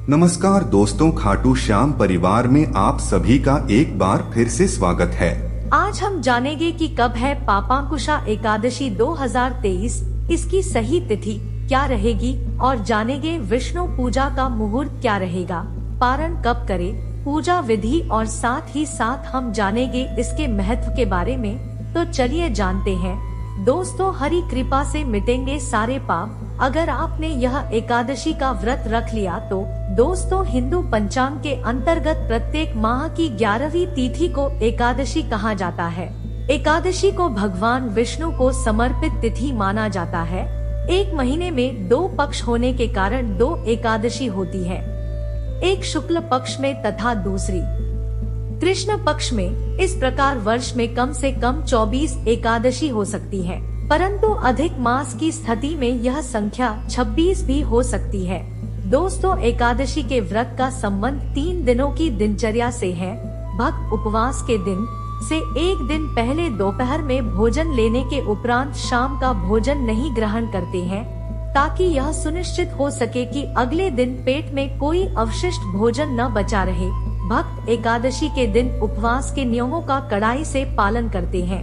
नमस्कार दोस्तों, खाटू श्याम परिवार में आप सभी का एक बार फिर से स्वागत है। आज हम जानेंगे कि कब है पापांकुशा एकादशी 2023, इसकी सही तिथि क्या रहेगी और जानेंगे विष्णु पूजा का मुहूर्त क्या रहेगा, पारण कब करें, पूजा विधि और साथ ही साथ हम जानेंगे इसके महत्व के बारे में। तो चलिए जानते हैं। दोस्तों, हरि कृपा से मिटेंगे सारे पाप अगर आपने यह एकादशी का व्रत रख लिया तो। दोस्तों, हिंदू पंचांग के अंतर्गत प्रत्येक माह की 11वीं तिथि को एकादशी कहा जाता है। एकादशी को भगवान विष्णु को समर्पित तिथि माना जाता है। एक महीने में 2 पक्ष होने के कारण 2 एकादशी होती है, एक शुक्ल पक्ष में तथा दूसरी कृष्ण पक्ष में। इस प्रकार वर्ष में कम से कम 24 एकादशी हो सकती है, परंतु अधिक मास की स्थिति में यह संख्या 26 भी हो सकती है। दोस्तों, एकादशी के व्रत का संबंध 3 दिनों की दिनचर्या से है। भक्त उपवास के दिन से एक दिन पहले दोपहर में भोजन लेने के उपरांत शाम का भोजन नहीं ग्रहण करते हैं, ताकि यह सुनिश्चित हो सके कि अगले दिन पेट में कोई अवशिष्ट भोजन न बचा रहे। भक्त एकादशी के दिन उपवास के नियमों का कड़ाई से पालन करते हैं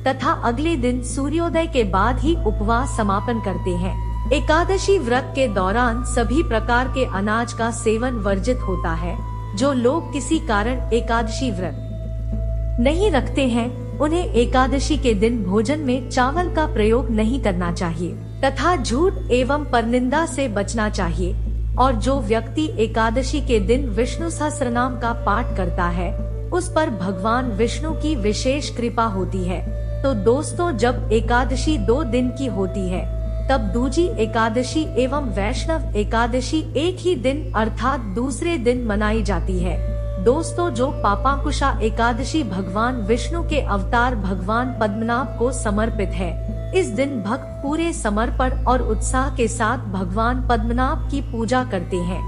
तथा अगले दिन सूर्योदय के बाद ही उपवास समापन करते हैं। एकादशी व्रत के दौरान सभी प्रकार के अनाज का सेवन वर्जित होता है। जो लोग किसी कारण एकादशी व्रत नहीं रखते हैं, उन्हें एकादशी के दिन भोजन में चावल का प्रयोग नहीं करना चाहिए तथा झूठ एवं परनिंदा से बचना चाहिए। और जो व्यक्ति एकादशी के दिन विष्णु सहस्रनाम का पाठ करता है, उस पर भगवान विष्णु की विशेष कृपा होती है। तो दोस्तों, जब एकादशी 2 दिन की होती है, तब दूजी एकादशी एवं वैष्णव एकादशी एक ही दिन अर्थात दूसरे दिन मनाई जाती है। दोस्तों, जो पापांकुशा एकादशी भगवान विष्णु के अवतार भगवान पद्मनाभ को समर्पित है। इस दिन भक्त पूरे समर्पण और उत्साह के साथ भगवान पद्मनाभ की पूजा करते हैं।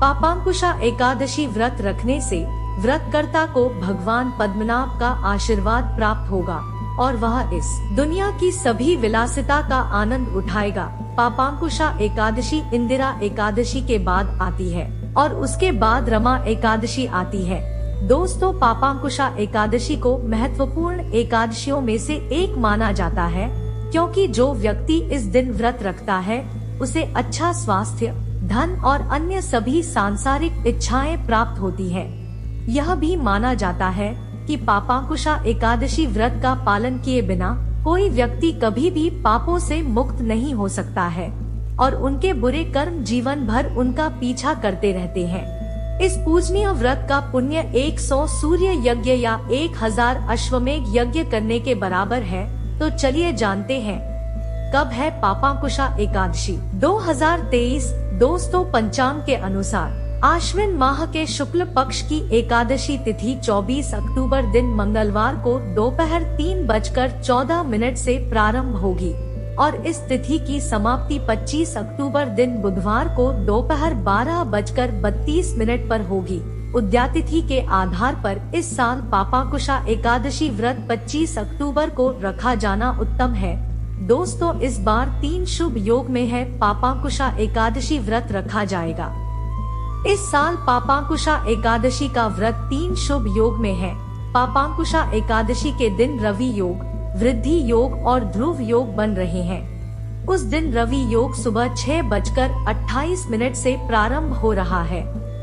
पापांकुशा एकादशी व्रत रखने से व्रतकर्ता को भगवान पद्मनाभ का आशीर्वाद प्राप्त होगा और वह इस दुनिया की सभी विलासिता का आनंद उठाएगा। पापांकुशा एकादशी इंदिरा एकादशी के बाद आती है और उसके बाद रमा एकादशी आती है। दोस्तों, पापांकुशा एकादशी को महत्वपूर्ण एकादशियों में से एक माना जाता है, क्योंकि जो व्यक्ति इस दिन व्रत रखता है, उसे अच्छा स्वास्थ्य, धन और अन्य सभी सांसारिक इच्छाएं प्राप्त होती है। यह भी माना जाता है कि पापांकुशा एकादशी व्रत का पालन किए बिना कोई व्यक्ति कभी भी पापों से मुक्त नहीं हो सकता है और उनके बुरे कर्म जीवन भर उनका पीछा करते रहते हैं। इस पूजनीय व्रत का पुण्य 100 सूर्य यज्ञ या 1000 अश्वमेघ यज्ञ करने के बराबर है। तो चलिए जानते हैं कब है पापांकुशा एकादशी 2023। दोस्तों, पंचांग के अनुसार आश्विन माह के शुक्ल पक्ष की एकादशी तिथि 24 अक्टूबर दिन मंगलवार को दोपहर 3:14 से प्रारंभ होगी और इस तिथि की समाप्ति 25 अक्टूबर दिन बुधवार को दोपहर 12:32 पर होगी। उद्यातिथि के आधार पर इस साल पापांकुशा एकादशी व्रत 25 अक्टूबर को रखा जाना उत्तम है। दोस्तों, इस बार 3 शुभ योग में है पापांकुशा एकादशी व्रत रखा जाएगा। इस साल पापांकुशा एकादशी का व्रत 3 शुभ योग में है। पापांकुशा एकादशी के दिन रवि योग, वृद्धि योग और ध्रुव योग बन रहे हैं। उस दिन रवि योग सुबह 6:28 से प्रारंभ हो रहा है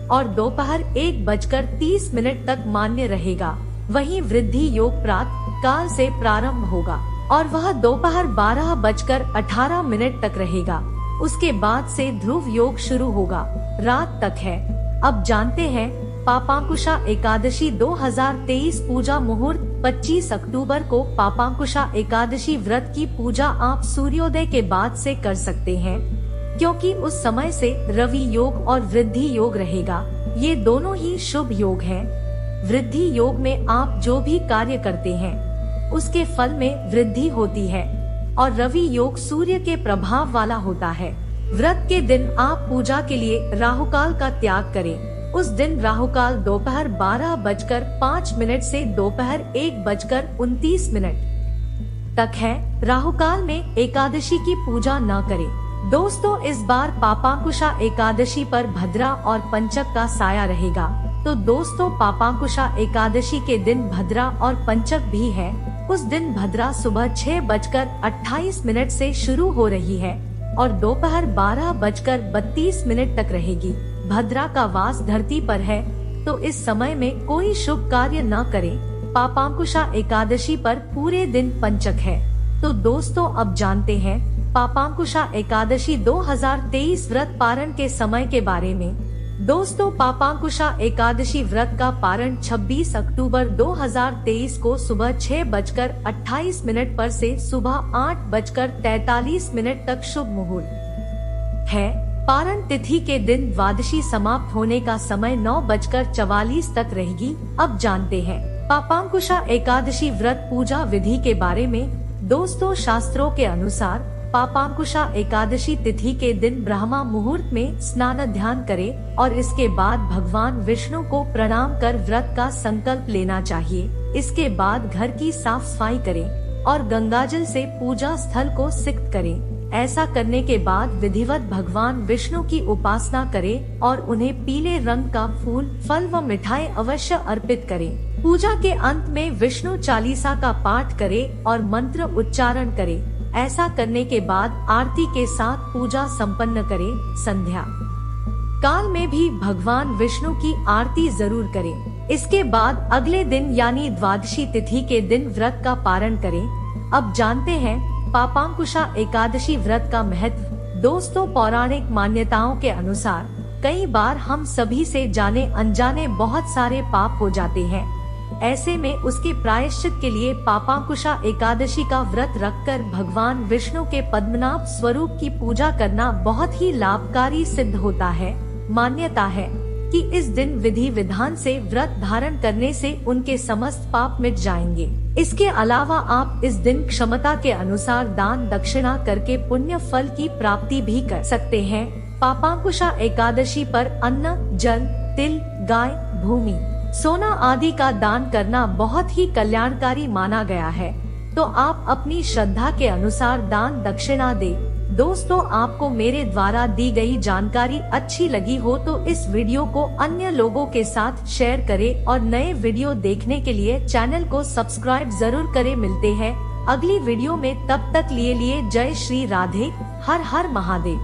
और दोपहर 1:30 तक मान्य रहेगा। वहीं वृद्धि योग प्रातः काल से प्रारंभ होगा और वह दोपहर 12:18 तक रहेगा। उसके बाद से ध्रुव योग शुरू होगा, रात तक है। अब जानते हैं पापांकुशा एकादशी 2023 पूजा मुहूर्त। 25 अक्टूबर को पापांकुशा एकादशी व्रत की पूजा आप सूर्योदय के बाद से कर सकते हैं, क्योंकि उस समय से रवि योग और वृद्धि योग रहेगा। ये दोनों ही शुभ योग हैं। वृद्धि योग में आप जो भी कार्य करते हैं, उसके फल में वृद्धि होती है और रवि योग सूर्य के प्रभाव वाला होता है। व्रत के दिन आप पूजा के लिए राहुकाल का त्याग करें। उस दिन राहुकाल दोपहर 12:05 से दोपहर 1:29 तक है। राहुकाल में एकादशी की पूजा न करें। दोस्तों इस बार पापांकुशा एकादशी पर भद्रा और पंचक का साया रहेगा। तो दोस्तों पापांकुशा एकादशी के दिन भद्रा और पंचक भी है। उस दिन भद्रा सुबह 6:28 से शुरू हो रही है और दोपहर 12:32 तक रहेगी। भद्रा का वास धरती पर है, तो इस समय में कोई शुभ कार्य न करें। पापांकुशा एकादशी पर पूरे दिन पंचक है। तो दोस्तों अब जानते हैं पापांकुशा एकादशी 2023 व्रत पारण के समय के बारे में। दोस्तों पापांकुशा एकादशी व्रत का पारण 26 अक्टूबर 2023 को सुबह 6:28 पर से सुबह 8:43 तक शुभ मुहूर्त है। पारण तिथि के दिन द्वादशी समाप्त होने का समय 9:44 तक रहेगी। अब जानते हैं पापांकुशा एकादशी व्रत पूजा विधि के बारे में। दोस्तों शास्त्रों के अनुसार पापांकुशा एकादशी तिथि के दिन ब्रह्मा मुहूर्त में स्नान ध्यान करें और इसके बाद भगवान विष्णु को प्रणाम कर व्रत का संकल्प लेना चाहिए। इसके बाद घर की साफ सफाई करें और गंगाजल से पूजा स्थल को सिक्त करें। ऐसा करने के बाद विधिवत भगवान विष्णु की उपासना करें और उन्हें पीले रंग का फूल, फल व मिठाई अवश्य अर्पित करें। पूजा के अंत में विष्णु चालीसा का पाठ करें और मंत्र उच्चारण करें। ऐसा करने के बाद आरती के साथ पूजा संपन्न करें। संध्या काल में भी भगवान विष्णु की आरती जरूर करें। इसके बाद अगले दिन यानी द्वादशी तिथि के दिन व्रत का पारण करें। अब जानते हैं पापांकुशा एकादशी व्रत का महत्व। दोस्तों पौराणिक मान्यताओं के अनुसार कई बार हम सभी से जाने अनजाने बहुत सारे पाप हो जाते हैं। ऐसे में उसके प्रायश्चित के लिए पापांकुशा एकादशी का व्रत रखकर भगवान विष्णु के पद्मनाभ स्वरूप की पूजा करना बहुत ही लाभकारी सिद्ध होता है। मान्यता है कि इस दिन विधि विधान से व्रत धारण करने से उनके समस्त पाप मिट जाएंगे। इसके अलावा आप इस दिन क्षमता के अनुसार दान दक्षिणा करके पुण्य फल की प्राप्ति भी कर सकते हैं। पापांकुशा एकादशी पर अन्न, जल, तिल, गाय, भूमि, सोना आदि का दान करना बहुत ही कल्याणकारी माना गया है। तो आप अपनी श्रद्धा के अनुसार दान दक्षिणा दें। दोस्तों आपको मेरे द्वारा दी गई जानकारी अच्छी लगी हो तो इस वीडियो को अन्य लोगों के साथ शेयर करें और नए वीडियो देखने के लिए चैनल को सब्सक्राइब जरूर करें। मिलते हैं अगली वीडियो में, तब तक लिए जय श्री राधे। हर हर महादेव।